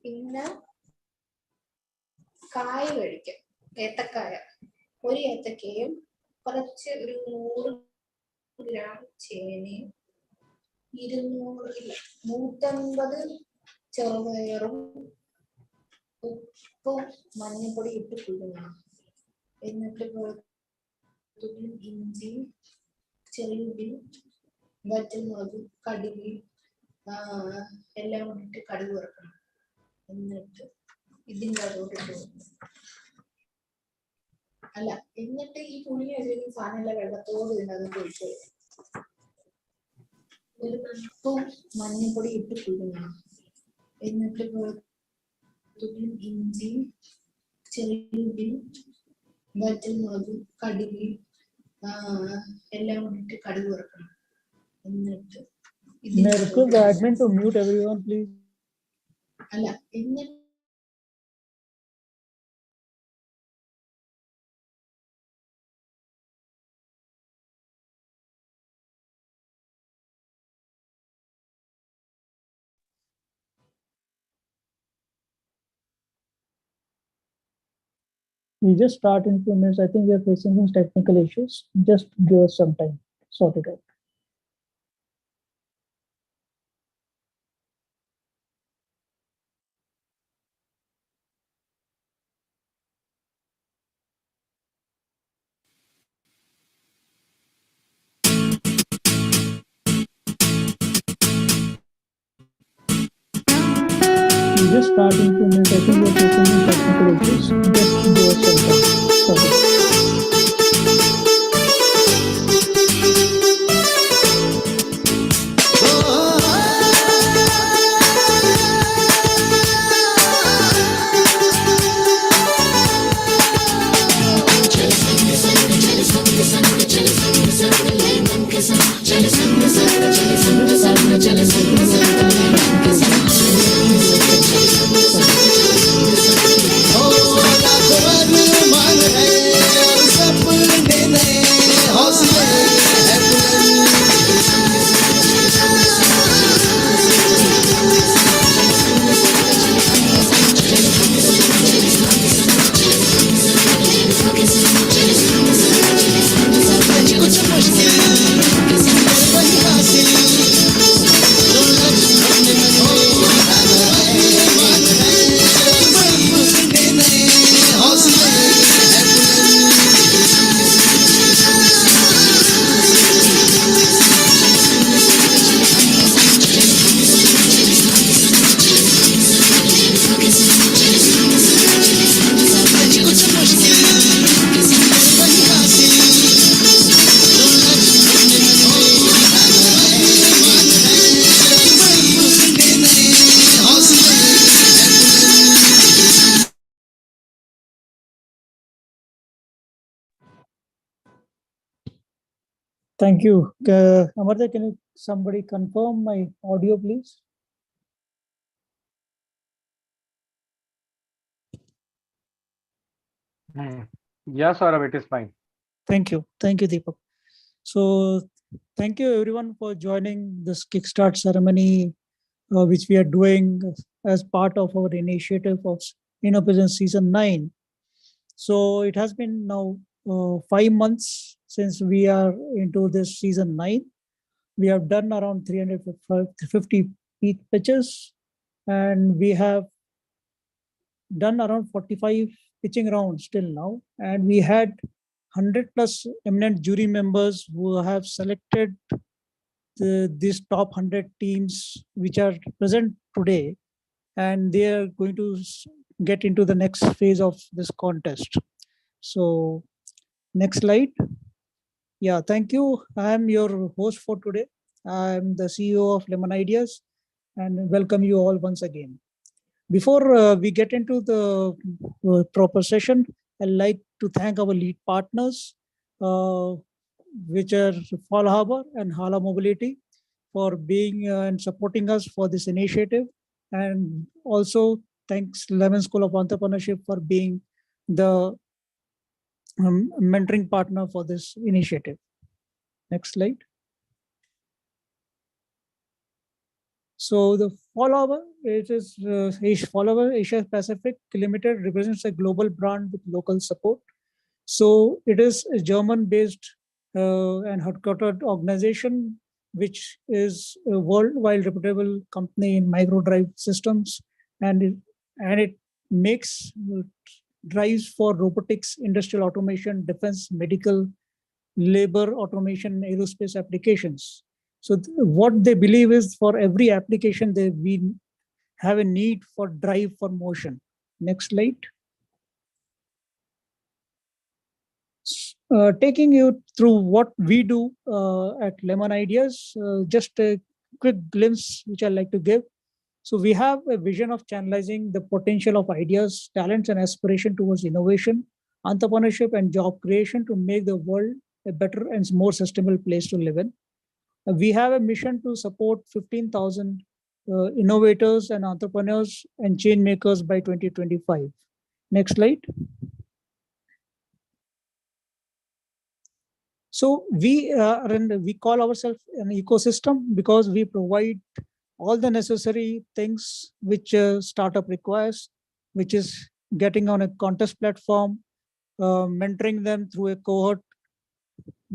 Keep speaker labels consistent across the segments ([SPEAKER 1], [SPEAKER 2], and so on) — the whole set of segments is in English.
[SPEAKER 1] പിന്നെ കായ കഴിക്കാം, ഏത്തക്കായ. ഒരു ഏത്തക്കയും കുറച്ച് ഒരു 100 ഗ്രാം ചേനയും 150 ചെറുപയറും ഉപ്പും മഞ്ഞൾപ്പൊടി ഇട്ട് പുഴുങ്ങണം. എന്നിട്ട് ഇഞ്ചിയും ചെറിയുള്ളിയും വറ്റൽമുളകും കടുക് എല്ലാം ഇട്ട് കടുക് വറുക്കണം. എന്നിട്ട് ഇതിൻ്റെ അതോട്ട് എന്നിട്ട് ഈ പുളിയെ വെച്ചിരിക്കുന്ന സാധനങ്ങളെ വെള്ളത്തോട് ഇതിനകത്ത് ഒഴിച്ച് ഒരു ഉപ്പും മഞ്ഞൾപ്പൊടി ഇട്ട് പുഴുങ്ങണം. എന്നിട്ട് ഇഞ്ചിയും ചെറിയുള്ളിയും വറ്റൽമുളകും കടുക് എല്ലാം ഇട്ട് കടുക് വറുക്കണം. എന്നിട്ട്
[SPEAKER 2] admin to mute everyone, please.
[SPEAKER 1] എന്നിട്ട്
[SPEAKER 2] We just start in 2 minutes. I think we are facing some technical issues. Just give us some time to sort it out. We just start in 2 minutes. I think we are facing some technical issues. Just give us some time. Sort it out. Thank you. Amartya, can somebody confirm my audio, please?
[SPEAKER 3] Yes, Saurabh, it is fine.
[SPEAKER 2] Thank you. Thank you, Deepak. So thank you everyone for joining this Kickstart ceremony, which we are doing as part of our initiative of Innopreneurs Season 9. So it has been now 5 months since we are into this Season 9. We have done around 350 pitches, and we have done around 45 pitching rounds till now. And we had 100 plus eminent jury members who have selected these top 100 teams which are present today, and they are going to get into the next phase of this contest. So next slide. Yeah, thank you. I am your host for today. I am the CEO of Lemon Ideas, and welcome you all once again. Before we get into the proper session, I'd like to thank our lead partners, which are Fall Harbor and Hala Mobility, for being and supporting us for this initiative. And also thanks Lemon School of Entrepreneurship for being the mentoring partner for this initiative. Next slide. So the Follower, it is Follower Asia Pacific Limited represents a global brand with local support. So it is a German-based and headquartered organization, which is a worldwide reputable company in micro drive systems, and it makes drives for robotics, industrial automation, defense, medical, labor automation, aerospace applications. So what they believe is for every application, we have a need for drive for motion. Next slide. Taking you through what we do at Lemon Ideas, just a quick glimpse which I like to give. So we have a vision of channelizing the potential of ideas, talents, and aspiration towards innovation, entrepreneurship, and job creation to make the world a better and more sustainable place to live in. We have a mission to support 15,000 innovators and entrepreneurs and change makers by 2025. Next slide. So we call ourselves an ecosystem because we provide all the necessary things which a startup requires, which is getting on a contest platform, mentoring them through a cohort,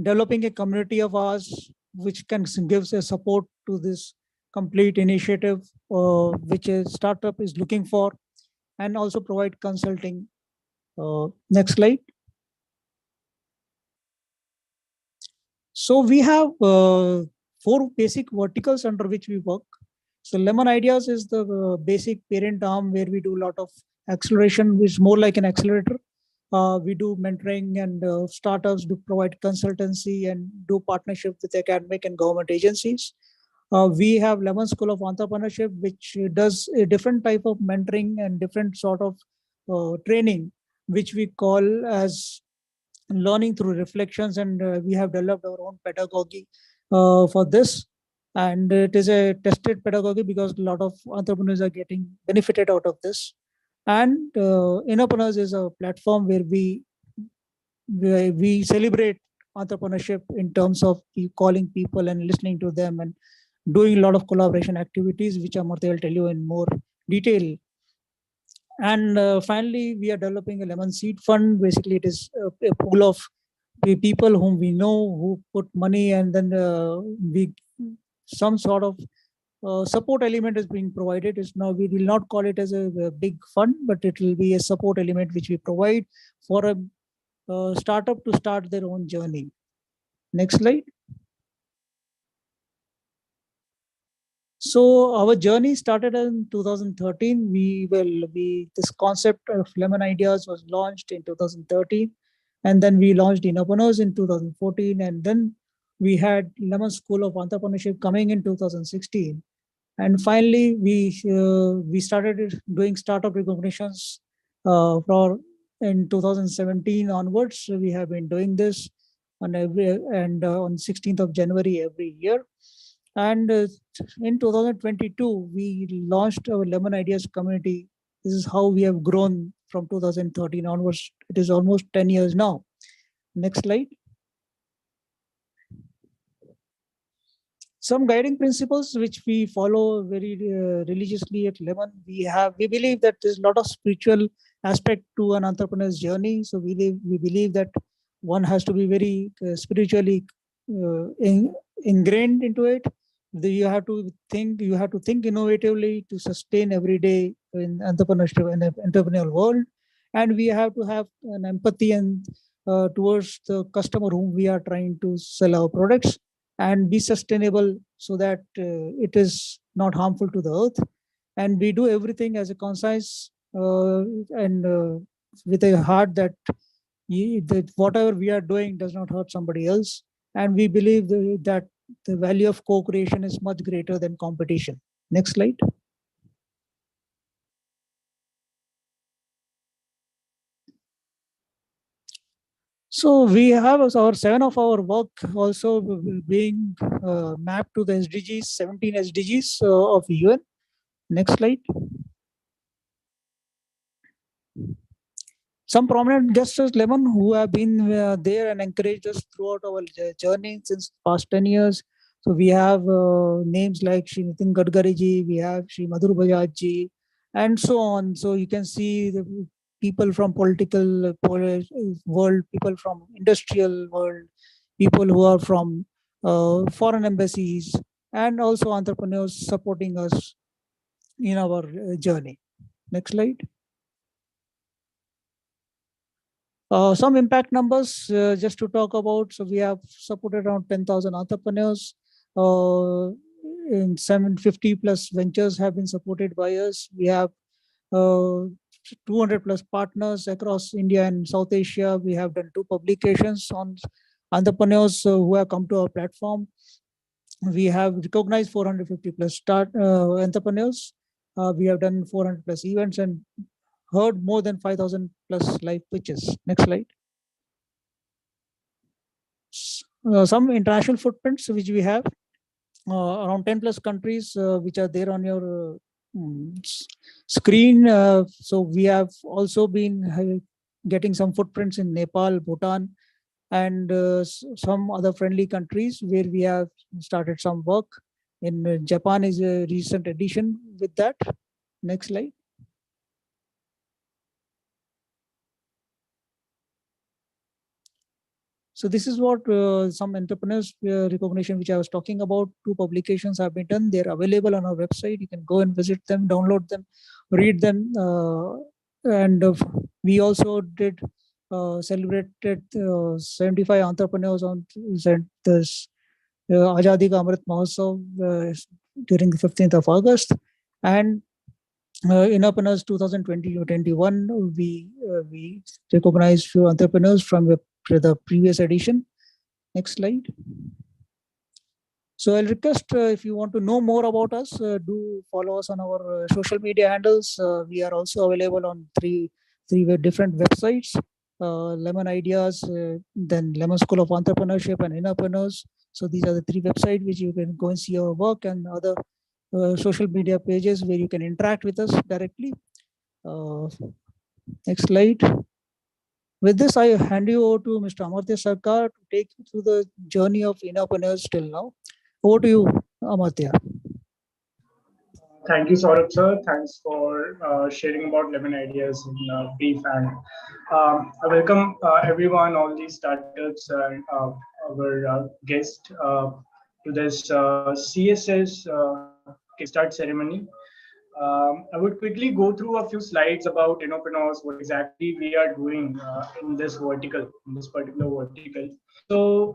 [SPEAKER 2] developing a community of ours, which can gives a support to this complete initiative, which a startup is looking for, and also provide consulting. Next slide. So we have 4 basic verticals under which we work. So Lemon Ideas is the basic parent arm where we do a lot of acceleration, which is more like an accelerator. We do mentoring and startups, do provide consultancy and do partnership with academic and government agencies. We have Lemon School of Entrepreneurship, which does a different type of mentoring and different sort of training, which we call as learning through reflections, and we have developed our own pedagogy for this, and it is a tested pedagogy because a lot of entrepreneurs are getting benefited out of this. And Innopreneurs is a platform where we celebrate entrepreneurship in terms of calling people and listening to them and doing a lot of collaboration activities, which Amartya will tell you in more detail. And finally, we are developing a Lemon Seed Fund. Basically, it is a pool of people whom we know who put money, and then we some sort of support element is being provided. It's now we will not call it as a big fund, but it will be a support element which we provide for a startup to start their own journey. Next slide. So our journey started in 2013. This concept of Lemon Ideas was launched in 2013, and then we launched Innopreneurs in 2014, and then we had Lemon School of Entrepreneurship coming in 2016, and finally we started doing startup recognitions for in 2017 onwards. So we have been doing this on on 16th of January every year. And in 2022, we launched our Lemon Ideas community. This is how we have grown from 2013 onwards. It is almost 10 years now. Next slide. Some guiding principles which we follow very religiously at Lemon. We believe that there's a lot of spiritual aspect to an entrepreneur's journey. So we believe that one has to be very spiritually ingrained into it. You have to think innovatively to sustain every day in entrepreneurship and entrepreneurial world, and we have to have an empathy and towards the customer whom we are trying to sell our products, and be sustainable so that it is not harmful to the earth, and we do everything as a concise and with a heart that whatever we are doing does not hurt somebody else, and we believe that the value of co-creation is much greater than competition. Next slide. So we have our 7 of our work also being mapped to the SDGs, 17 SDGs of UN. Next slide. Some prominent guests as Lemon who have been there and encouraged us throughout our journey since past 10 years. So we have names like Shri Nitin Gadkari ji, we have Shri Madhur Bajaj ji, and so on. So you can see the people from political world, people from industrial world, people who are from foreign embassies, and also entrepreneurs supporting us in our journey. Next slide. Some impact numbers just to talk about. So we have supported around 10,000 entrepreneurs. In 750 plus ventures have been supported by us. We have 200 plus partners across India and South Asia. We have done 2 publications on entrepreneurs who have come to our platform. We have recognized 450 plus entrepreneurs. We have done 400 plus events and heard more than 5,000 plus live pitches. Next slide. Some international footprints which we have, around 10 plus countries which are there on your screen. So we have also been getting some footprints in Nepal, Bhutan, and some other friendly countries where we have started some work. In Japan is a recent addition with that. Next slide. So this is what some entrepreneurs recognition which I was talking about. 2 publications have been done. They're available on our website. You can go and visit them, download them, read them. And we also did celebrated 75 entrepreneurs on this Azadi Ka Amrit Mahotsav during the 15th of August. And Innopreneurs 2020-21, we recognized few entrepreneurs from the previous edition. Next slide. So I'll request if you want to know more about us, do follow us on our social media handles. We are also available on three different websites: Lemon Ideas, then Lemon School of Entrepreneurship, and Innopreneurs. So these are the 3 websites which you can go and see our work, and other social media pages where you can interact with us directly. Next slide. With this, I hand you over to Mr. Amartya Sarkar to take you through the journey of Innopreneurs till now. Over to you, Amartya.
[SPEAKER 4] Thank you, Saurabh sir. Thanks for sharing about Lemon Ideas in brief. And I welcome everyone, all these startups and our guest to this CSS Kickstart ceremony. I would quickly go through a few slides about Innopreneurs, what exactly we are doing in this vertical, in this particular vertical. So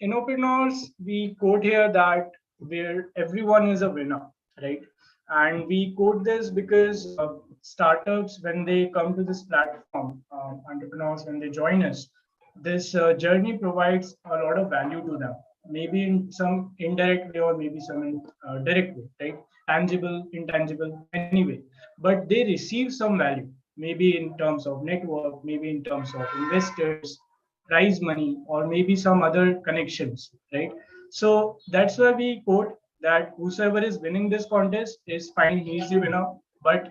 [SPEAKER 4] Innopreneurs, we quote here that where everyone is a winner, right? And we quote this because startups, when they come to this platform, entrepreneurs, when they join us, this journey provides a lot of value to them, maybe in some indirect way or maybe some in direct way, right? Tangible, intangible, anyway. But they receive some value, maybe in terms of network, maybe in terms of investors, prize money, or maybe some other connections, right? So that's why we quote that whosoever is winning this contest is fine, he is the winner. But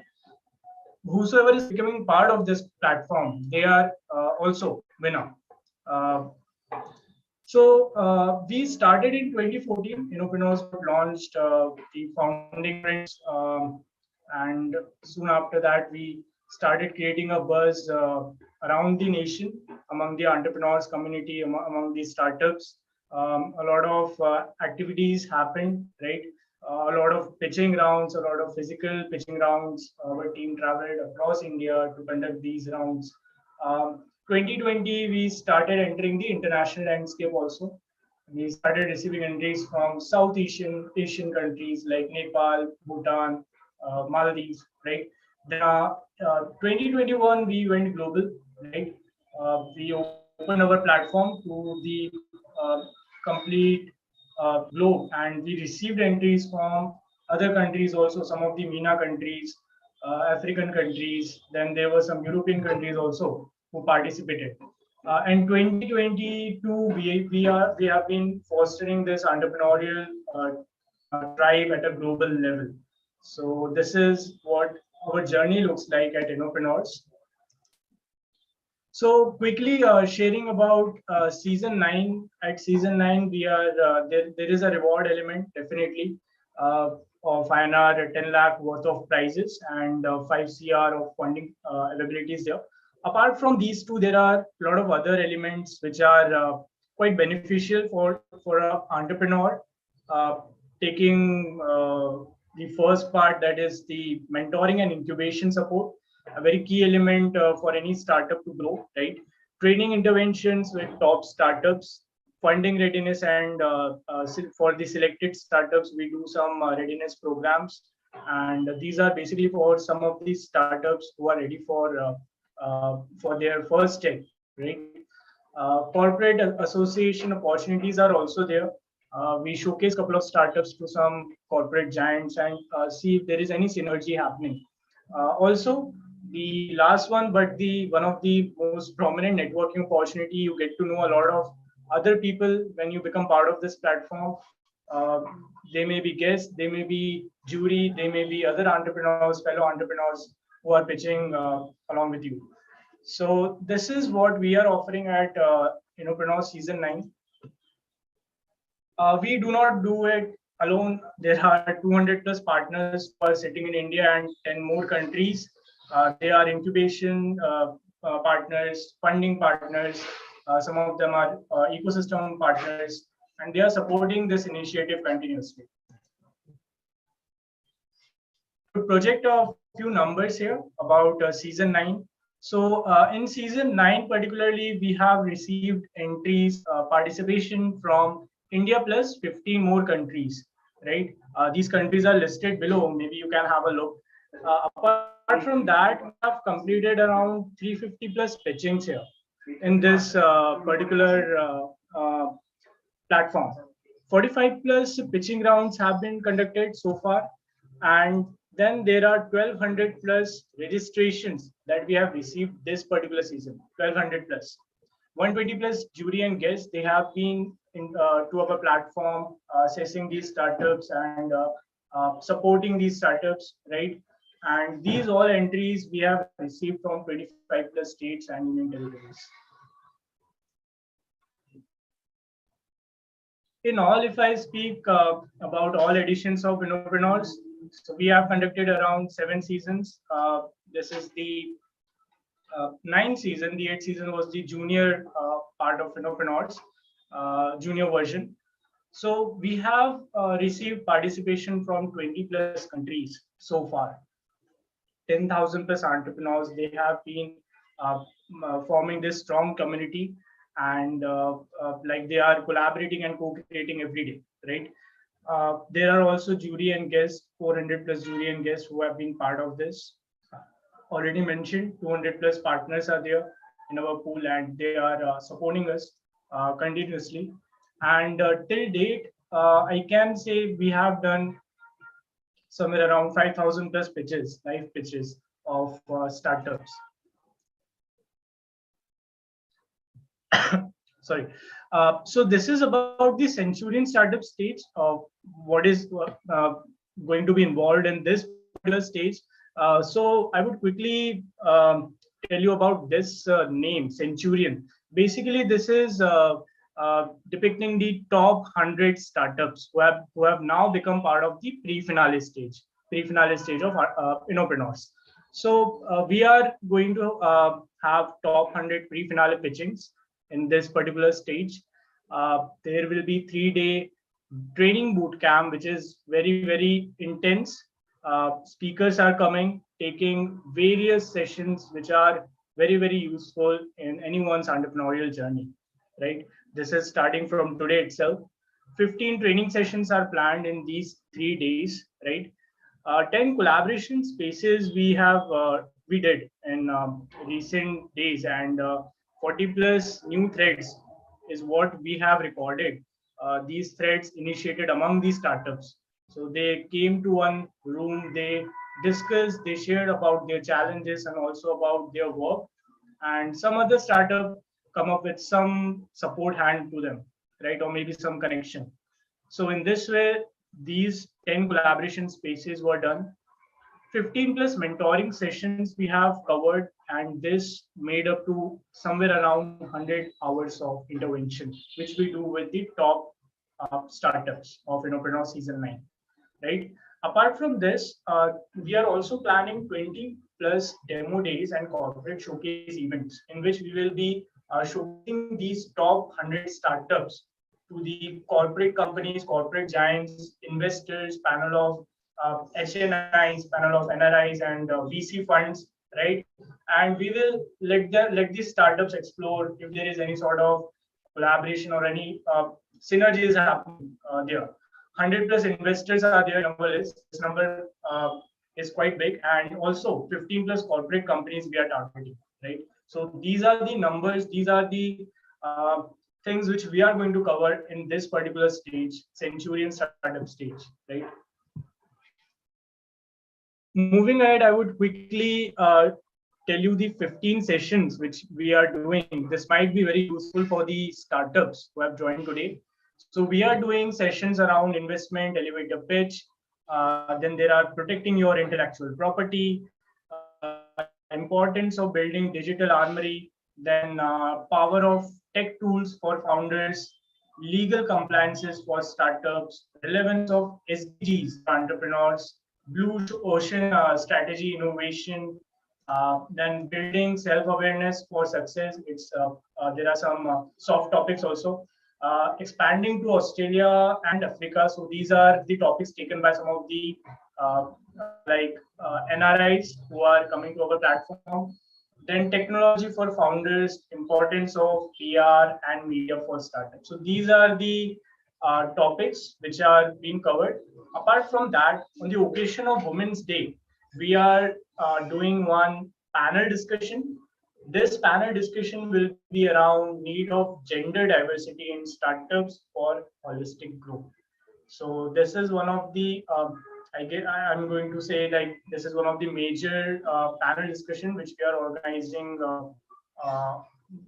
[SPEAKER 4] whosoever is becoming part of this platform, they are also winner. Uh, we started in 2014. Innopreneurs launched the founding friends, and soon after that, we started creating a buzz around the nation, among the entrepreneurs community, among the startups. A lot of activities happened, right? A lot of pitching rounds, a lot of physical pitching rounds. Our team traveled across India to conduct these rounds. 2020, we started entering the international landscape also. We started receiving entries from South Asian countries like Nepal, Bhutan, Maldives, right? Then 2021, we went global, right? We opened our platform to the complete globe, and we received entries from other countries also, some of the MENA countries, African countries. Then there were some European countries also who participated. In 2022, we have been fostering this entrepreneurial drive at a global level. So this is what our journey looks like at Innopreneurs. So quickly sharing about season 9. At season 9, we are there is a reward element definitely of INR 10 lakh worth of prizes and 5 CR of funding availabilities there. Apart from these two, there are a lot of other elements which are quite beneficial for an entrepreneur. Uh, Taking the first part, that is the mentoring and incubation support, a very key element for any startup to grow, right? Training interventions with top startups, funding readiness, and for the selected startups, we do some readiness programs. And these are basically for some of these startups who are ready for their first step, right? Corporate association opportunities are also there. We showcase a couple of startups to some corporate giants and see if there is any synergy happening. Also, the last one, but the one of the most prominent networking opportunity, you get to know a lot of other people when you become part of this platform. Uh, they may be guests, they may be jury, they may be other entrepreneurs, fellow entrepreneurs who are pitching along with you. So this is what we are offering at Innopreneurs Season 9. We do not do it alone. There are 200 plus partners who are sitting in India and 10 more countries. They are incubation partners, funding partners. Some of them are ecosystem partners, and they are supporting this initiative continuously. To project a few numbers here about season 9. So in season 9 particularly, we have received entries, participation from India plus 15 more countries, right? These countries are listed below. Maybe you can have a look. Apart from that, we have completed around 350 plus pitchings here in this particular platform. 45 plus pitching rounds have been conducted so far, and then there are 1200 plus registrations that we have received this particular season. 1200 plus, 120 plus jury and guests. They have been to our platform, assessing these startups and supporting these startups, right? And these all entries we have received from 25 plus states and union territories. In all, if I speak about all editions of Innopreneurs, so we have conducted around 7 seasons. This is the 9th season. The 8th season was the junior part of Innopreneurs, junior version. So we have received participation from 20 plus countries so far. 10,000 plus entrepreneurs. They have been forming this strong community, and like they are collaborating and co-creating every day, right? There are also jury and guests, 400 plus jury and guests who have been part of this. Already mentioned, 200 plus partners are there in our pool, and they are supporting us continuously. And till date, I can say we have done somewhere around 5,000 plus pitches, live pitches of startups. Sorry. So this is about the Centurion startup stage of what is going to be involved in this particular stage. So I would quickly tell you about this name, Centurion. Basically, this is depicting the top 100 startups who have now become part of the pre-finale stage of Innopreneurs. So we are going to have top 100 pre-finale pitchings in this particular stage. There will be 3-day training boot camp, which is very, very intense. Speakers are coming, taking various sessions, which are very, very useful in anyone's entrepreneurial journey, right? This is starting from today itself. 15 training sessions are planned in these 3 days, right? 10 collaboration spaces we did in recent days, and 40 plus new threads is what we have recorded. These threads initiated among these startups. So they came to one room, they discussed, they shared about their challenges and also about their work. And some other startup come up with some support hand to them, right? Or maybe some connection. So in this way, these 10 collaboration spaces were done. 15 plus mentoring sessions we have covered, and this made up to somewhere around 100 hours of intervention, which we do with the top startups of Innopreneurs Season 9, right? Apart from this, we are also planning 20 plus demo days and corporate showcase events in which we will be showcasing these top 100 startups to the corporate companies, corporate giants, investors, panel of HNIs, panel of NRIs, and VC funds, right? And we will let these startups explore if there is any sort of collaboration or any synergies happening there. 100 plus investors are there. Number is this number is quite big, and also 15 plus corporate companies we are targeting, right? So these are the numbers. These are the things which we are going to cover in this particular stage, Centurion startup stage, right? Moving ahead, I would quickly tell you the 15 sessions which we are doing. This might be very useful for the startups who have joined today. So we are doing sessions around investment, elevator pitch. Then there are protecting your intellectual property, importance of building digital armory, then power of tech tools for founders, legal compliances for startups, relevance of SDGs for entrepreneurs, blue ocean strategy innovation, then building self-awareness for success. There are some soft topics also. Expanding to Australia and Africa. So these are the topics taken by some of the NRIs who are coming to our platform. Then technology for founders, importance of PR and media for startups. So these are the topics which are being covered. Apart from that, on the occasion of Women's Day, we are doing one panel discussion. This panel discussion will be around need of gender diversity in startups for holistic growth. So this is one of the I'm going to say like this is one of the major panel discussion which we are organizing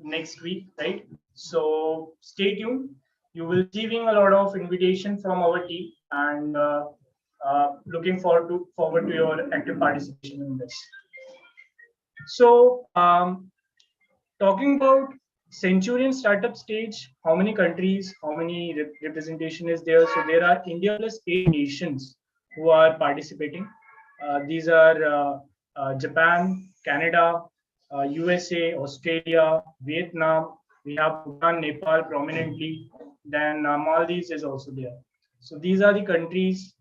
[SPEAKER 4] next week, right? So stay tuned. You will be receiving a lot of invitation from our team, and looking forward to your active participation in this. So talking about Centurion startup stage, how many countries, how many representation is there? So there are India plus 8 nations who are participating. These are Japan, Canada, USA, Australia, Vietnam. We have Bhutan, Nepal prominently. Then Maldives is also there. So these are the countries,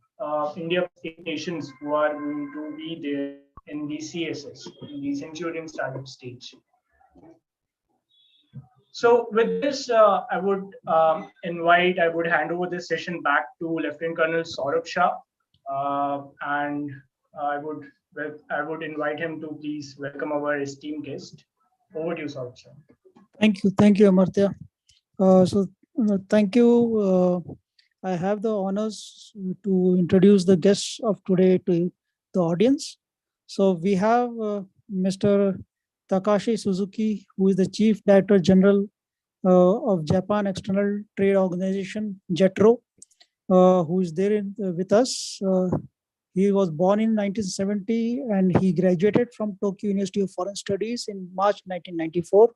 [SPEAKER 4] India plus 8 nations who are going to be there in the CSS, in the Centurion startup stage. So with this, I would hand over this session back to Lieutenant Colonel Saurabh Shah, and I would invite him to please welcome our esteemed guest. Over to you, Saurabh Shah.
[SPEAKER 2] Thank you, Amartya. Thank you. I have the honors to introduce the guests of today to the audience. So we have Mr. Takashi Suzuki, who is the Chief Director General of Japan External Trade Organization, JETRO, who is there with us. He was born in 1970 and he graduated from Tokyo University of Foreign Studies in March 1994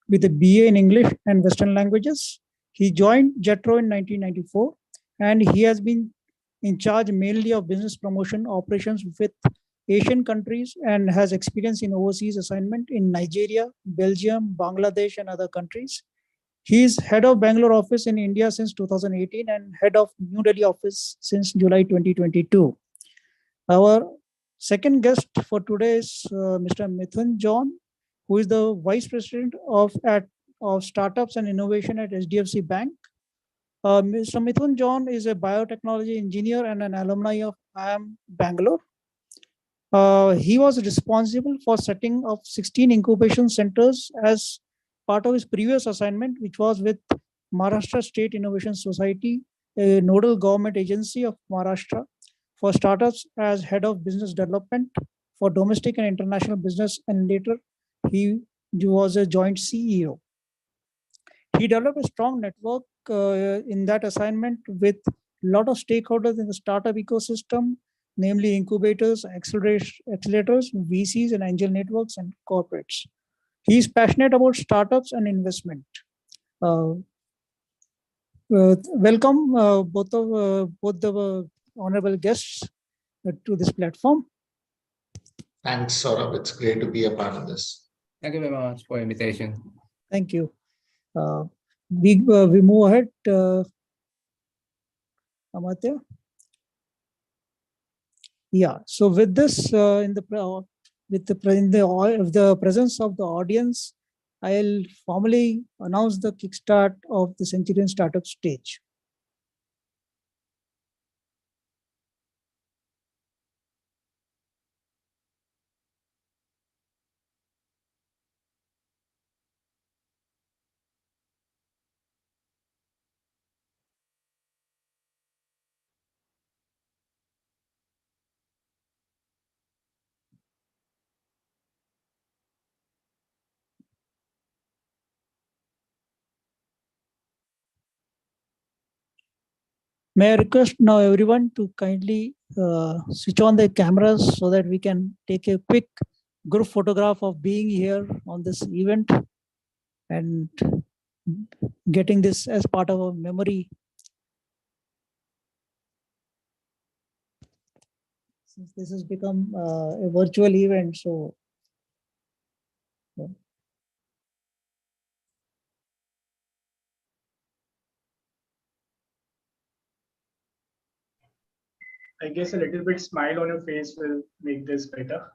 [SPEAKER 2] with a BA in English and Western languages. He joined JETRO in 1994 and he has been in charge mainly of business promotion operations with Asian countries and has experience in overseas assignment in Nigeria, Belgium, Bangladesh, and other countries. He is head of Bangalore office in India since 2018 and head of New Delhi office since July 2022. Our second guest for today is Mr. Mithun John, who is the Vice President of Startups and Innovation at HDFC Bank. Mr. Mithun John is a biotechnology engineer and an alumni of IIM Bangalore. He was responsible for setting up 16 incubation centers as part of his previous assignment, which was with Maharashtra State Innovation Society, a nodal government agency of Maharashtra for startups as head of business development for domestic and international business, and later he was a joint CEO. He developed a strong network in that assignment with a lot of stakeholders in the startup ecosystem, namely incubators, accelerators, VCs, and angel networks and corporates. He is passionate about startups and investment. Welcome both the honorable guests to this platform.
[SPEAKER 5] Thanks, Saurabh. It's great to be a part of this.
[SPEAKER 6] Thank you very much for the invitation.
[SPEAKER 2] Thank you. We move ahead. Amartya. Yeah. So with this, in the presence of the audience, I'll formally announce the kickstart of the Centurion startup stage. May I request now everyone to kindly switch on their cameras so that we can take a quick group photograph of being here on this event and getting this as part of our memory. Since this has become a virtual event, so
[SPEAKER 4] I guess a little bit smile on your face will make this better.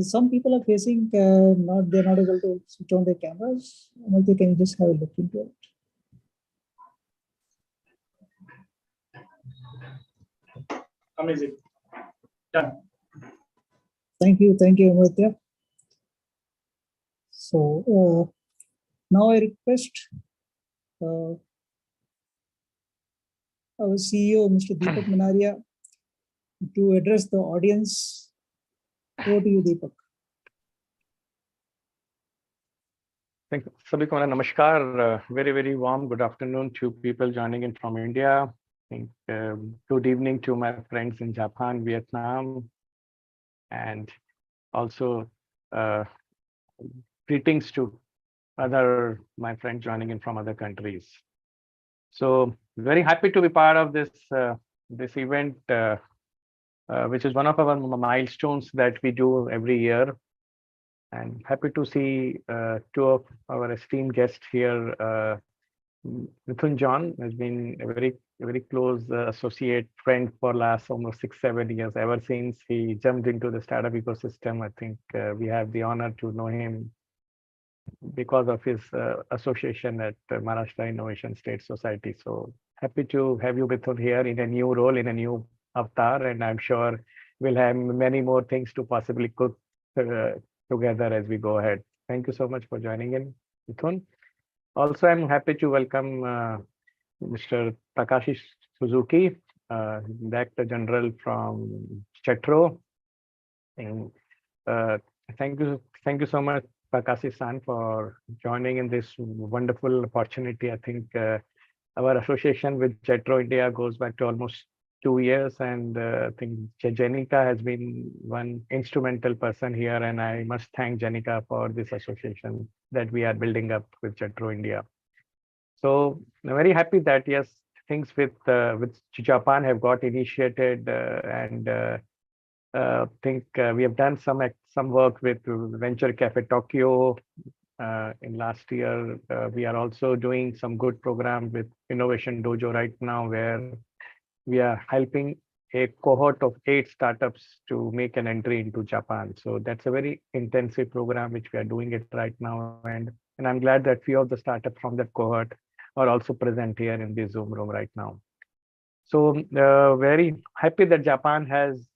[SPEAKER 2] some people are facing they're not able to switch on their cameras. They can just have a look into it.
[SPEAKER 4] Amazing. Done.
[SPEAKER 2] Thank you, Amartya. So now I request our CEO, Mr. Deepak Manaria, to address the audience. Over to you, Deepak.
[SPEAKER 3] Thank you. Sabhi ko namaskar. Very, very warm good afternoon to people joining in from India. Good evening to my friends in Japan, Vietnam, and also greetings to my friends joining in from other countries. So very happy to be part of this this event, which is one of our milestones that we do every year. And happy to see two of our esteemed guests here. Mithun John has been a very close associate friend for last almost 6-7 years, ever since he jumped into the startup ecosystem. I think we have the honor to know him because of his association at Maharashtra Innovation State Society. So happy to have you, Mithun, here in a new role, in a new avatar, and I'm sure we'll have many more things to possibly cook together as we go ahead. Thank you so much for joining in, Mithun. Also, I'm happy to welcome Mr. Takashi Suzuki, Director General from JETRO. And thank you so much, Takashi-san, for joining in this wonderful opportunity. I think our association with JETRO India goes back to almost 2 years, and I think Jenica has been one instrumental person here, and I must thank Jenica for this association that we are building up with JETRO India. So I'm very happy that yes, things with Japan have got initiated, and think we have done some work with Venture Cafe Tokyo in last year. We are also doing some good program with Innovation Dojo right now, where we are helping a cohort of 8 startups to make an entry into Japan. So that's a very intensive program which we are doing it right now, and I'm glad that few of the startups from that cohort are also present here in the Zoom room right now. So very happy that Japan has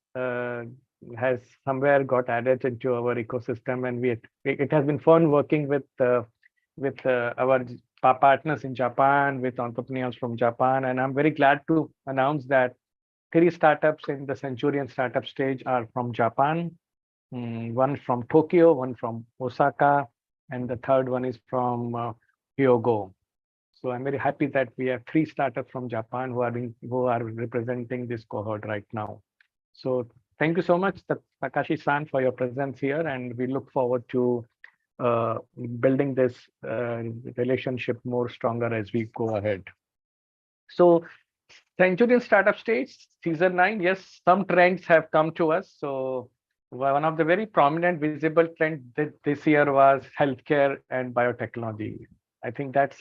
[SPEAKER 3] somewhere got added into our ecosystem, and it has been fun working with our partners in Japan, with entrepreneurs from Japan, and I'm very glad to announce that 3 startups in the Centurion startup stage are from Japan. One from Tokyo, one from Osaka, and the third one is from Hyogo. So I'm very happy that we have 3 startups from Japan who are representing this cohort right now. So thank you so much, Takashi-san, for your presence here, and we look forward to building this relationship more stronger as we go ahead. So Centurion startup stage, season 9, yes, some trends have come to us. So one of the very prominent visible trends this year was healthcare and biotechnology. I think that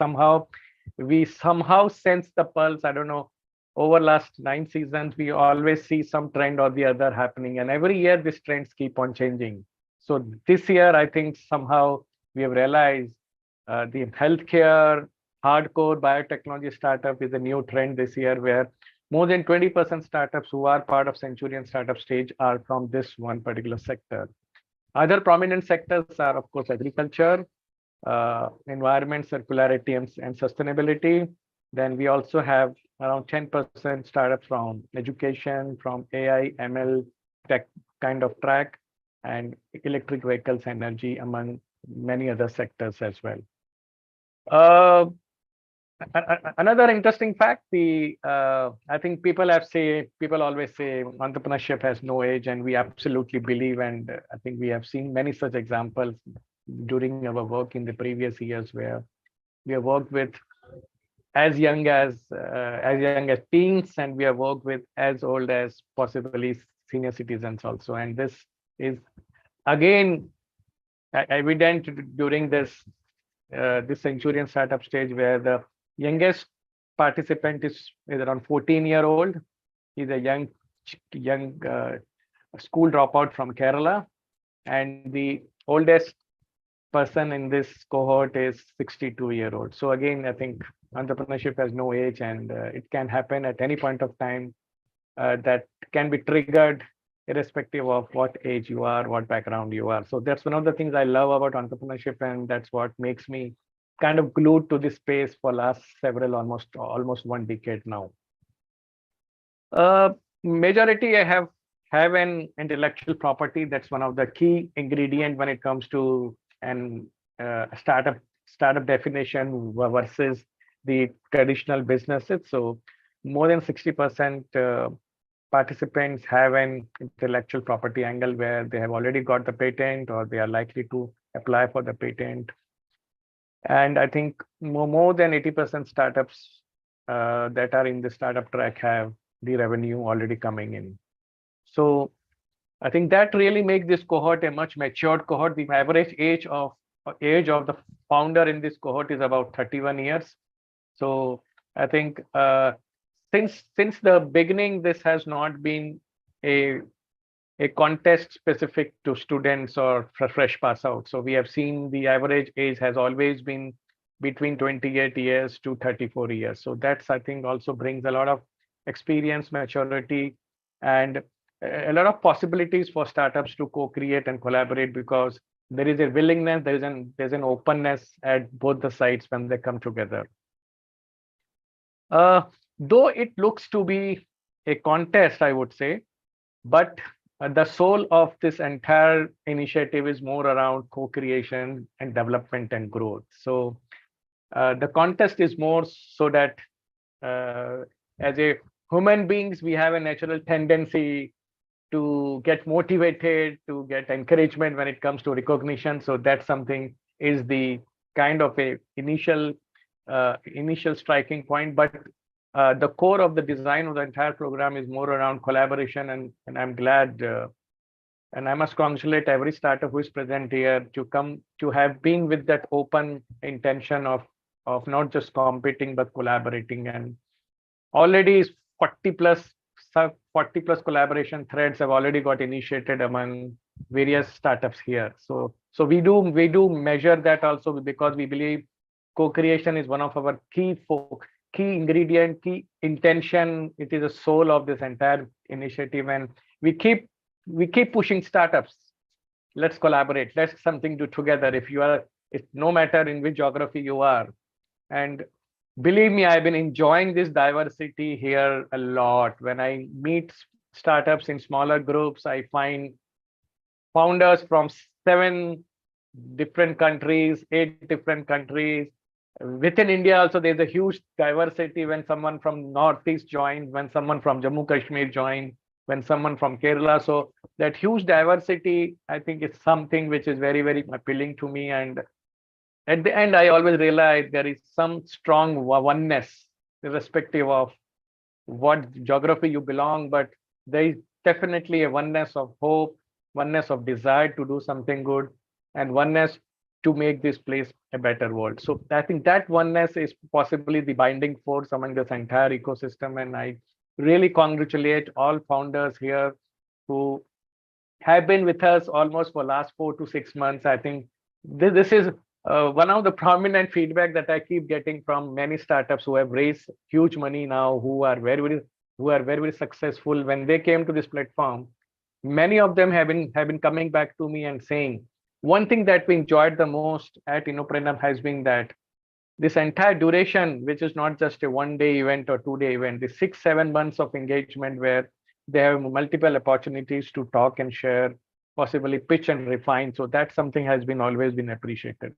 [SPEAKER 3] we somehow sense the pulse. I don't know, over last 9 seasons, we always see some trend or the other happening. And every year, these trends keep on changing. So this year, I think somehow we have realized the healthcare, hardcore biotechnology startup is a new trend this year, where more than 20% startups who are part of Centurion startup stage are from this one particular sector. Other prominent sectors are, of course, agriculture, environment, circularity, and sustainability. Then we also have around 10% startups from education, from AI, ML, tech kind of track, and electric vehicles, energy, among many other sectors as well. Another interesting fact, I think people always say entrepreneurship has no age, and we absolutely believe, and I think we have seen many such examples during our work in the previous years, where we have worked with as young as teens, and we have worked with as old as possibly senior citizens also. And this is again evident during this Centurion startup stage, where the youngest participant is around 14-year-old. He's a young school dropout from Kerala, and the oldest person in this cohort is 62-year-old. So again, I think entrepreneurship has no age, and it can happen at any point of time. That can be triggered irrespective of what age you are, what background you are. So that's one of the things I love about entrepreneurship, and that's what makes me kind of glued to this space for last almost 1 decade now. Majority I have an intellectual property. That's one of the key ingredient when it comes to an startup definition versus the traditional businesses. So more than 60% participants have an intellectual property angle, where they have already got the patent or they are likely to apply for the patent. And I think more than 80% startups that are in the startup track have the revenue already coming in. So I think that really makes this cohort a much matured cohort. The average age of the founder in this cohort is about 31 years. So I think since the beginning, this has not been a contest specific to students or fresh pass out. So we have seen the average age has always been between 28 years to 34 years. So that's, I think, also brings a lot of experience, maturity, and a lot of possibilities for startups to co-create and collaborate, because there is a willingness, there's an openness at both the sides when they come together. Though it looks to be a contest, I would say, but the soul of this entire initiative is more around co-creation and development and growth. So the contest is more so that as a human beings, we have a natural tendency to get motivated, to get encouragement when it comes to recognition. So that's something is the kind of a initial striking point. But the core of the design of the entire program is more around collaboration, and I'm glad, and I must congratulate every startup who is present here to have been with that open intention of not just competing but collaborating. And already 40 plus collaboration threads have already got initiated among various startups here. So we do measure that also, because we believe co-creation is one of our key ingredient, key intention. It is the soul of this entire initiative, and we keep pushing startups. Let's collaborate. Let's something do together. It's no matter in which geography you are. And believe me, I've been enjoying this diversity here a lot. When I meet startups in smaller groups, I find founders from 7 different countries, 8 different countries, within India also, there's a huge diversity when someone from Northeast joins, when someone from Jammu Kashmir joins, when someone from Kerala. So that huge diversity, I think, is something which is very, very appealing to me. And at the end, I always realize there is some strong oneness, irrespective of what geography you belong, but there is definitely a oneness of hope, oneness of desire to do something good, and oneness to make this place a better world. So I think that oneness is possibly the binding force among this entire ecosystem. And I really congratulate all founders here who have been with us almost for last 4 to 6 months. I think this is one of the prominent feedback that I keep getting from many startups who have raised huge money now, who are very, very successful. When they came to this platform, many of them have been coming back to me and saying, one thing that we enjoyed the most at Innopreneur has been that this entire duration, which is not just a 1-day event or 2-day event, the 6-7 months of engagement where they have multiple opportunities to talk and share, possibly pitch and refine. So that's something has been always been appreciated.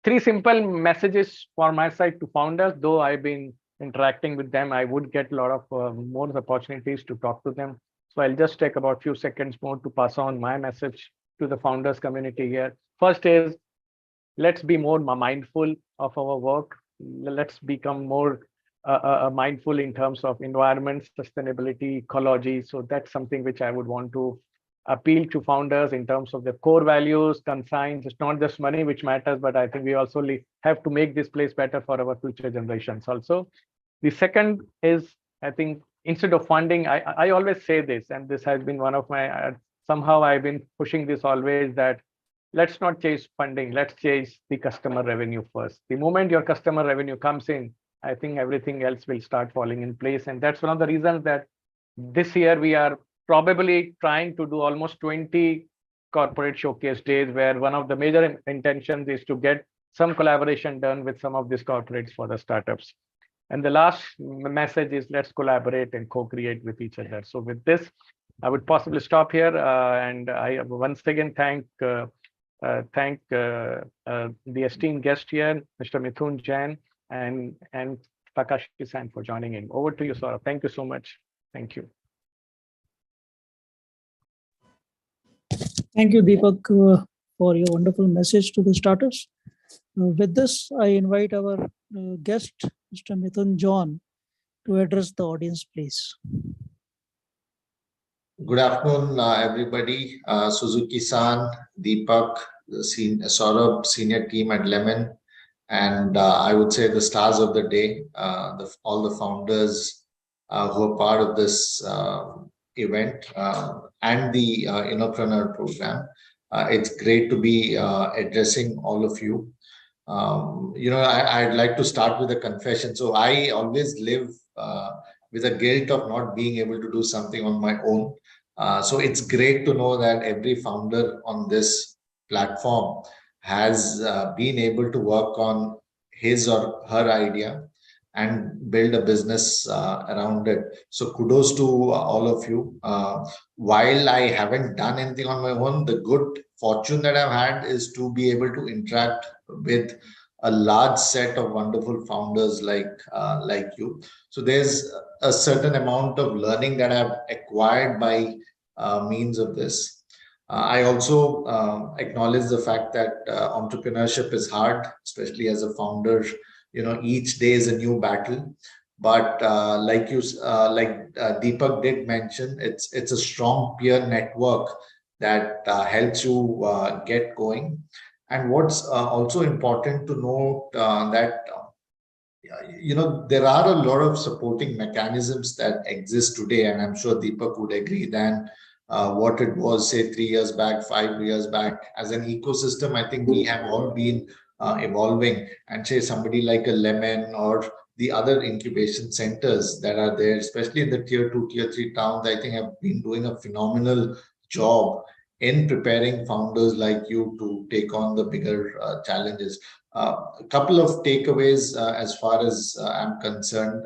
[SPEAKER 3] 3 simple messages for my side to founders. Though I've been interacting with them, I would get a lot of more opportunities to talk to them. So I'll just take about a few seconds more to pass on my message to the founders community here. First is, let's be more mindful of our work. Let's become more mindful in terms of environment, sustainability, ecology. So that's something which I would want to appeal to founders in terms of the core values, consigns. It's not just money which matters, but I think we also have to make this place better for our future generations also. The second is, I think, instead of funding, I always say this, and this has been one of my, somehow I've been pushing this always, that let's not chase funding, let's chase the customer revenue first. The moment your customer revenue comes in, I think everything else will start falling in place. And that's one of the reasons that this year we are probably trying to do almost 20 corporate showcase days, where one of the major intentions is to get some collaboration done with some of these corporates for the startups. And the last message is, let's collaborate and co-create with each other. So with this, I would possibly stop here. And I once again thank the esteemed guest here, Mr. Mithun John and Takashi-san, for joining in. Over to you, Saurabh. Thank you so much. Thank you.
[SPEAKER 2] Thank you, Deepak, for your wonderful message to the starters. With this, I invite our guest, Mr. Mithun John, to address the audience, please.
[SPEAKER 5] Good afternoon, everybody. Suzuki-san, Deepak, Saurabh, senior team at Lemon, and I would say the stars of the day, all the founders who are part of this event and the Innopreneur program. It's great to be addressing all of you. I'd like to start with a confession. So I always live with a guilt of not being able to do something on my own. So it's great to know that every founder on this platform has been able to work on his or her idea and build a business around it. So kudos to all of you. While I haven't done anything on my own, the good fortune that I've had is to be able to interact with a large set of wonderful founders like you. So there's a certain amount of learning that I've acquired by means of this. I also acknowledge the fact that entrepreneurship is hard, especially as a founder. Each day is a new battle. But like Deepak did mention, it's a strong peer network that helps you get going. And what's also important to note that there are a lot of supporting mechanisms that exist today, and I'm sure Deepak would agree, than what it was, say, 3 years back, 5 years back. As an ecosystem, I think we have all been evolving, and say somebody like a Lemon or the other incubation centers that are there, especially in the tier 2, tier 3 towns, I think have been doing a phenomenal job in preparing founders like you to take on the bigger challenges. A couple of takeaways as far as I'm concerned.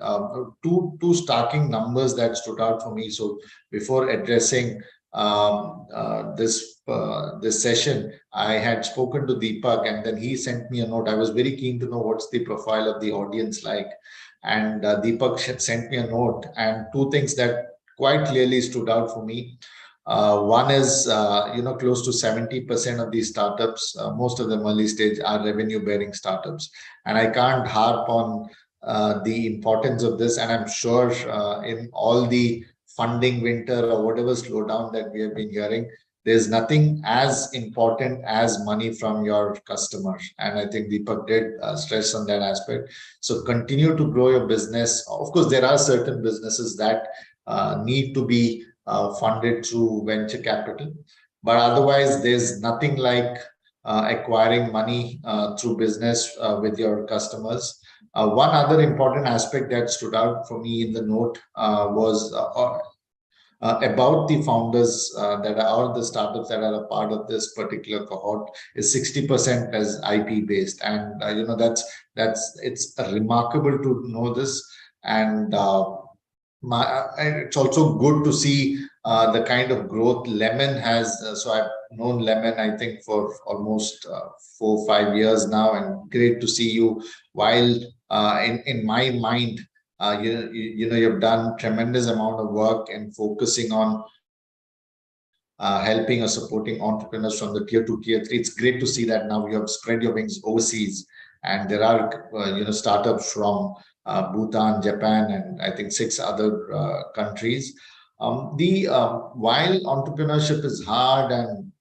[SPEAKER 5] Two starking numbers that stood out for me. So before addressing this session, I had spoken to Deepak, and then he sent me a note. I was very keen to know what's the profile of the audience like, and Deepak sent me a note, and two things that quite clearly stood out for me. One is, close to 70% of these startups, most of them early stage, are revenue-bearing startups, and I can't harp on the importance of this. And I'm sure in all the funding winter or whatever slowdown that we have been hearing, there's nothing as important as money from your customers. And I think Deepak did stress on that aspect. So continue to grow your business. Of course, there are certain businesses that need to be funded through venture capital, but otherwise there's nothing like acquiring money through business with your customers. One other important aspect that stood out for me in the note was about the founders that are the startups that are a part of this particular cohort is 60% as IP based, and it's remarkable to know this, and it's also good to see the kind of growth Lemon has. So I've known Lemon, I think, for almost 4 or 5 years now, and great to see you. While in my mind, you've done tremendous amount of work in focusing on helping or supporting entrepreneurs from the tier 2, tier 3. It's great to see that now you have spread your wings overseas, and there are startups from Bhutan, Japan, and I think 6 other countries. While entrepreneurship is hard, and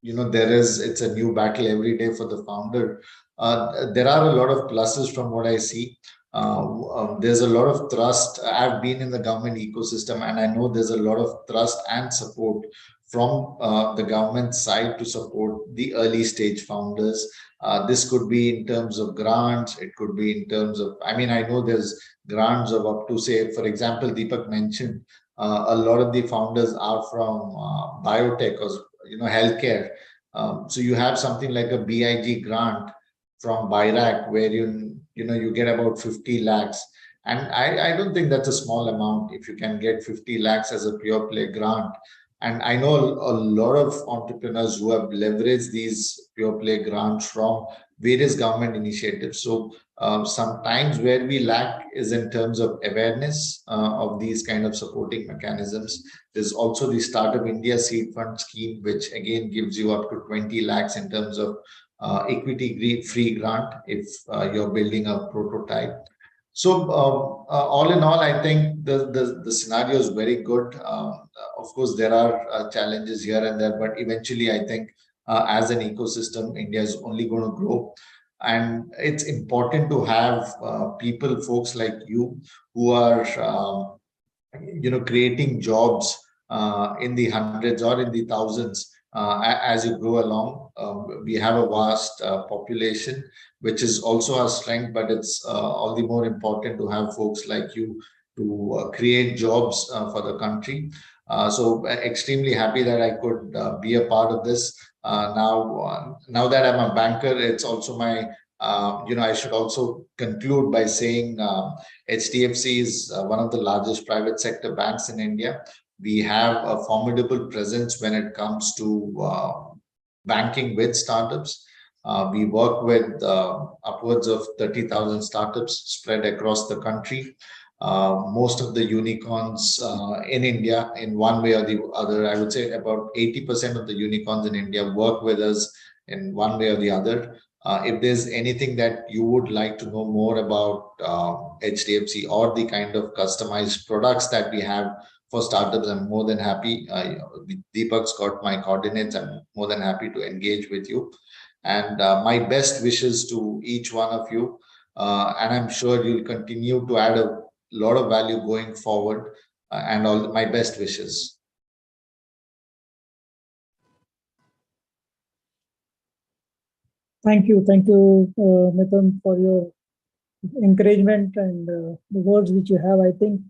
[SPEAKER 5] it's a new battle every day for the founder, there are a lot of pluses from what I see. There's a lot of trust. I've been in the government ecosystem, and I know there's a lot of trust and support from the government side to support the early stage founders. This could be in terms of grants. It could be in terms of, I know there's grants of up to, say, for example, Deepak mentioned a lot of the founders are from biotech or healthcare. So you have something like a BIG grant from BIRAC, where you get about 50 lakhs. And I don't think that's a small amount if you can get 50 lakhs as a pure play grant. And I know a lot of entrepreneurs who have leveraged these pure play grants from various government initiatives. So sometimes where we lack is in terms of awareness of these kind of supporting mechanisms. There's also the Startup India Seed Fund scheme, which again gives you up to 20 lakhs in terms of equity free grant if you're building a prototype. So all in all, I think the scenario is very good. Of course, there are challenges here and there, but eventually I think as an ecosystem, India is only going to grow. And it's important to have folks like you, who are creating jobs in the hundreds or in the thousands as you grow along. We have a vast population, which is also our strength, but it's all the more important to have folks like you to create jobs for the country. So extremely happy that I could be a part of this. Now that I'm a banker, it's also my, I should also conclude by saying HDFC is one of the largest private sector banks in India. We have a formidable presence when it comes to banking with startups. We work with upwards of 30,000 startups spread across the country. Most of the unicorns in India, in one way or the other, I would say about 80% of the unicorns in India work with us in one way or the other. If there's anything that you would like to know more about HDFC or the kind of customized products that we have for startups, I'm more than happy. Deepak's got my coordinates. I'm more than happy to engage with you. And my best wishes to each one of you. And I'm sure you'll continue to add a lot of value going forward. And all my best wishes.
[SPEAKER 2] Thank you, Mithun, for your encouragement and the words which you have. I think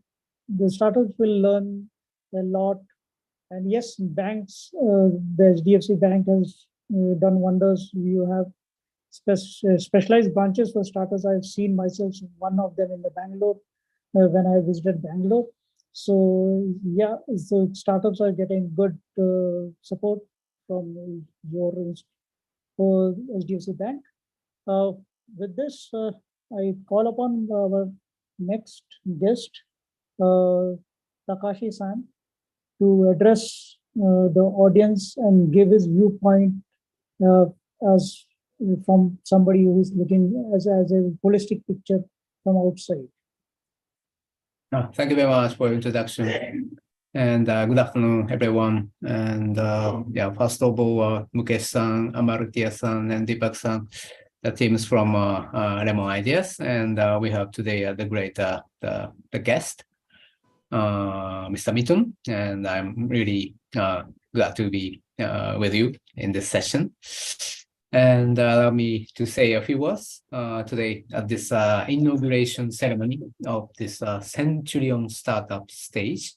[SPEAKER 2] the startups will learn a lot. And yes, banks, the HDFC Bank has done wonders. You have specialized branches for startups. I've seen myself one of them in the Bangalore when I visited Bangalore. So yeah, so startups are getting good support from your HDFC Bank. With this, I call upon our next guest, Takashi-san, to address the audience and give his viewpoint uh, as from somebody who is looking as a holistic picture from outside.
[SPEAKER 6] Thank you very much for your introduction. And good afternoon, everyone. And yeah, first of all, Mukesh-san, Amartya-san, and Deepak-san, the teams from Lemon Ideas. And we have today the great the guest, Mr. Mithun. And I'm really glad to be with you in this session. And allow me to say a few words today at this inauguration ceremony of this Centurion startup stage.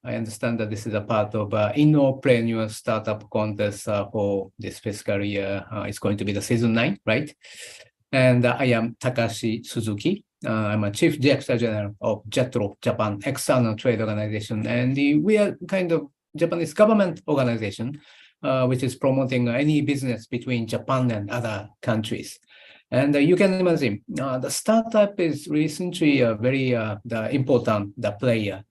[SPEAKER 6] I understand that this is a part of Innopreneurs startup contest for this fiscal year. It's going to be the season 9, right? And I am Takashi Suzuki. I'm a Chief Director General of JETRO, Japan External Trade Organization. And we are kind of Japanese government organization which is promoting any business between Japan and other countries. And you can imagine the startup is recently very the important player.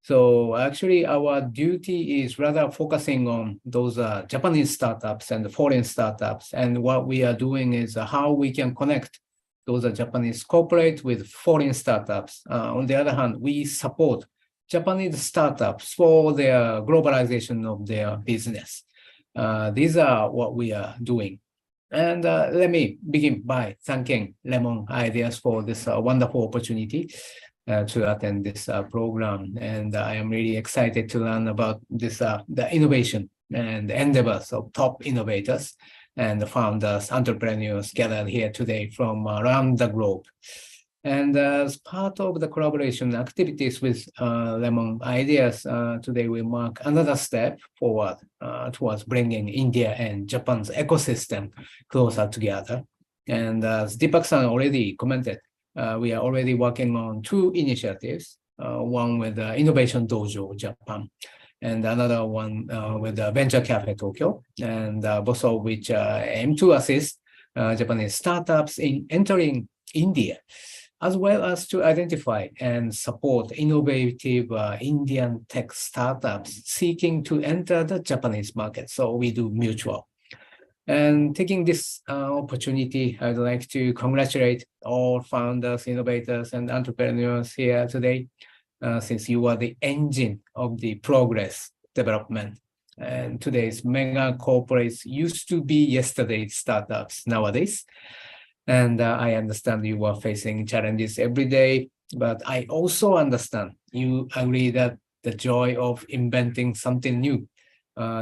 [SPEAKER 6] So actually our duty is rather focusing on those Japanese startups and foreign startups. And what we are doing is how we can connect those Japanese corporate with foreign startups. On the other hand, we support Japanese startups for their globalization of their business. These are what we are doing. And let me begin by thanking Lemon Ideas for this wonderful opportunity to attend this program. And I am really excited to learn about this the innovation and endeavors of top innovators and the founders, entrepreneurs gathered here today from around the globe. And as part of the collaboration activities with Lemon Ideas, today we mark another step forward towards bringing India and Japan's ecosystem closer together. And as Deepak-san already commented, we are already working on 2 initiatives, one with Innovation Dojo Japan, and another one with Venture Cafe Tokyo, and both of which aim to assist Japanese startups in entering India, as well as to identify and support innovative Indian tech startups seeking to enter the Japanese market. So we do mutual. And taking this opportunity, I'd like to congratulate all founders, innovators, and entrepreneurs here today, since you are the engine of the progress development. And today's mega corporates used to be yesterday's startups nowadays. And I understand you are facing challenges every day, but I also understand you agree that the joy of inventing something new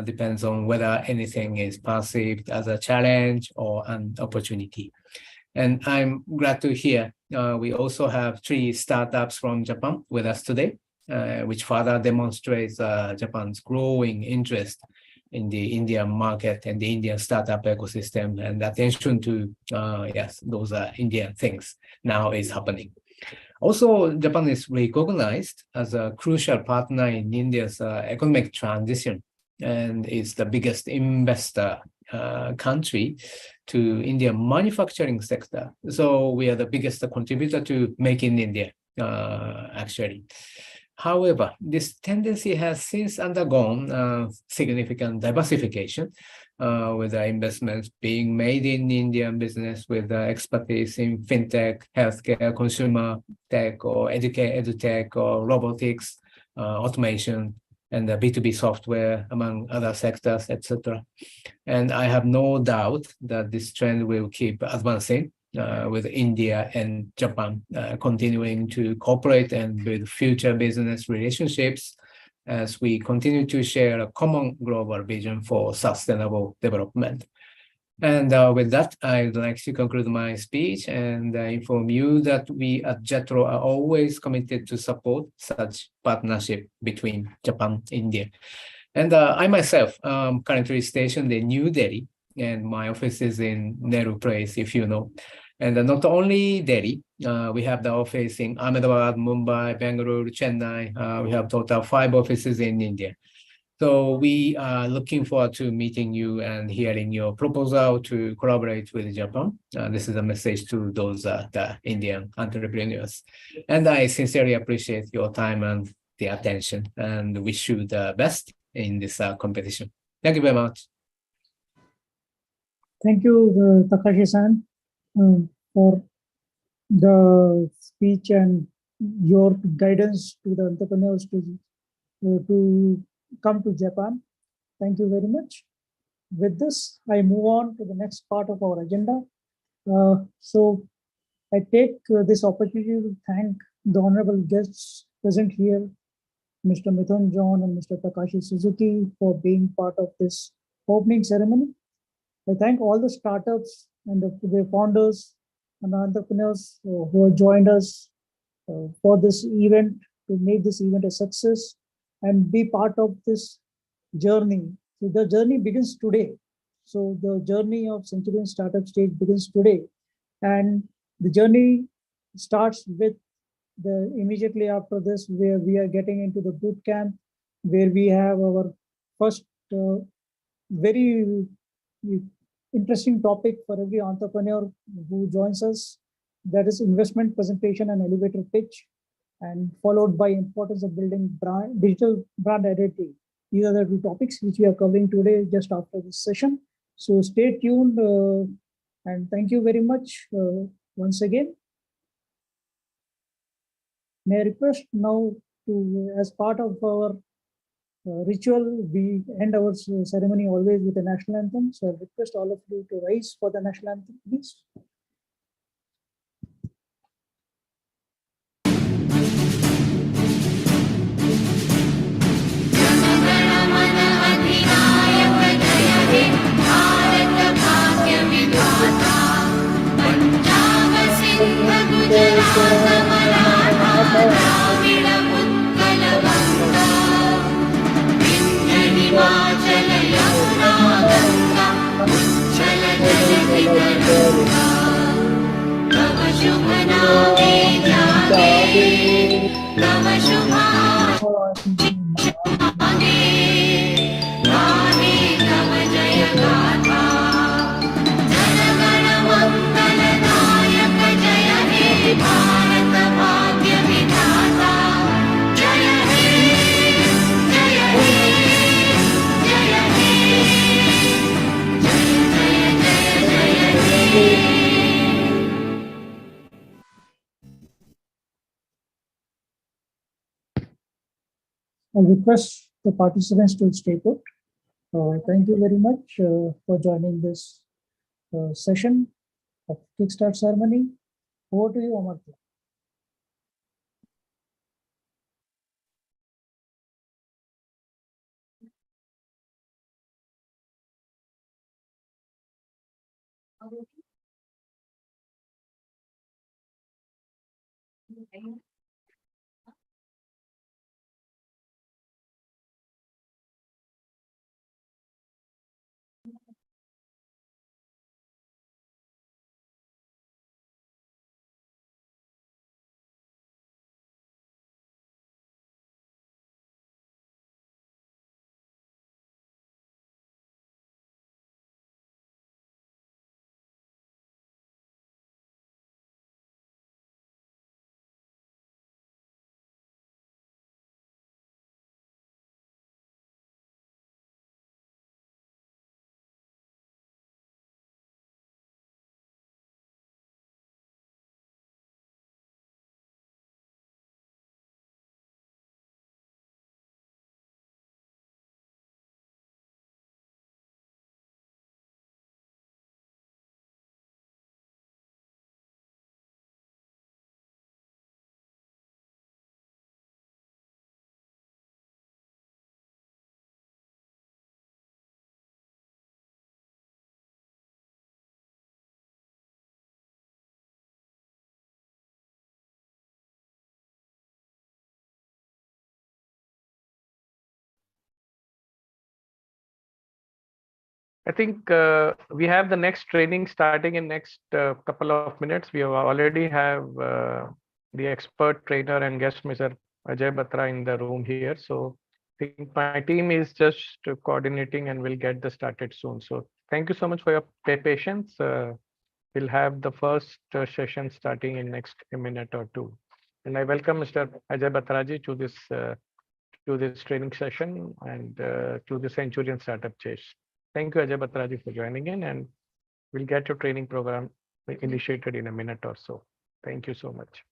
[SPEAKER 6] depends on whether anything is perceived as a challenge or an opportunity. And I'm glad to hear we also have 3 startups from Japan with us today, which further demonstrates Japan's growing interest in the Indian market and the Indian startup ecosystem, and attention to yes, those Indian things now is happening. Also, Japan is recognized as a crucial partner in India's economic transition and is the biggest investor country to Indian manufacturing sector. So we are the biggest contributor to Make in India, actually. However, this tendency has since undergone significant diversification, with investments being made in Indian business with expertise in fintech, healthcare, consumer tech, or edutech, or robotics, automation, and B2B software, among other sectors, etc. And I have no doubt that this trend will keep advancing, with India and Japan continuing to cooperate and build future business relationships as we continue to share a common global vision for sustainable development. And with that, I'd like to conclude my speech and inform you that we at JETRO are always committed to support such partnership between Japan and India. And I myself am currently stationed in New Delhi, and my office is in Nehru Place, if you know. And not only Delhi, we have the office in Ahmedabad, Mumbai, Bangalore, Chennai. We have total 5 offices in India. So we are looking forward to meeting you and hearing your proposal to collaborate with Japan. This is a message to those the Indian entrepreneurs. And I sincerely appreciate your time and the attention and wish you the best in this competition. Thank you very much.
[SPEAKER 2] Thank you, Takashi-san, for the speech and your guidance to the entrepreneurs to come to Japan. Thank you very much. With this, I move on to the next part of our agenda. So I take this opportunity to thank the honorable guests present here, Mr. Mithun John and Mr. Takashi Suzuki, for being part of this opening ceremony. I thank all the startups and their founders and entrepreneurs who have joined us for this event, to make this event a success and be part of this journey. So the journey begins today. So the journey of Centurion Startup Stage begins today. And the journey starts with immediately after this, where we are getting into the boot camp, where we have our first very interesting topic for every entrepreneur who joins us. That is investment presentation and elevator pitch, and followed by importance of building digital brand identity. These are the 2 topics which we are covering today just after this session. So stay tuned and thank you very much once again. May I request now to, as part of our ritual, we end our ceremony always with a national anthem. So I request all of you to rise for the national anthem, please. I'll request the participants to stay put. Thank you very much for joining this session of Kickstart ceremony. Over to you, Amartya.
[SPEAKER 3] I think we have the next training starting in next couple of minutes. We already have the expert trainer and guest, Mr. Ajay Batra, in the room here. So I think my team is just coordinating and we'll get this started soon. So thank you so much for your patience. We'll have the first session starting in next minute or two. And I welcome Mr. Ajay Batraji to this training session and to the Centurion Startup Chase. Thank you, Ajay Batraji, for joining in, and we'll get your training program initiated in a minute or so. Thank you so much.